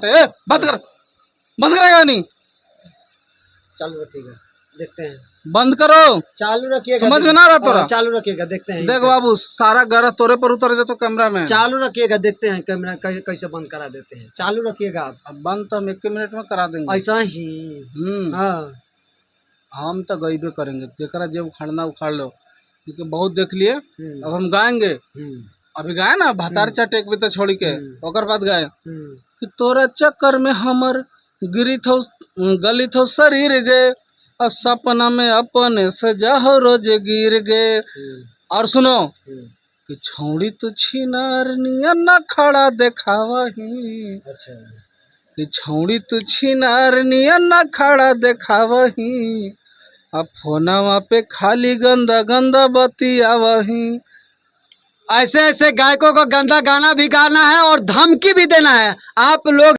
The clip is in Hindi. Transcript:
ए, बंद करेगा नहीं? चालू रखिएगा, देखते हैं। बंद करो, चालू रखिएगा, समझ में ना आ रहा तोरा? चालू रखिएगा, देखते हैं। देख बाबू, सारा गरा तोरे पर उतर जाए तो कैमरा में। चालू रखिएगा, देखते हैं कैमरा कैसे बंद करा देते हैं। चालू रखिएगा आप। अब बंद तो हम 1 मिनट में करा देंगे ऐसा ही। हाँ, हम तो गईबे करेंगे, तेकरा जे उखाड़ना उखाड़ लो, क्योंकि बहुत देख लिए। अब हम गाएंगे, अभी गाए ना भातार चट एक भी तो छोड़ी के, ओकर बाद गाए कि तोरा चक्कर में हमर गिरी थो गली थो शरीर गे, और सपना में अपने से जाहो रोज गिर गे। और सुनो कि छौड़ी तू छिनार नियन न खड़ा देखावा ही। अच्छा। कि छौड़ी तू छिनार नियन न खड़ा देखावा ही, अब फोनवा पे खाली गंदा गंदा बतियावा ही। ऐसे ऐसे गायकों को गंदा गाना भी गाना है और धमकी भी देना है। आप लोग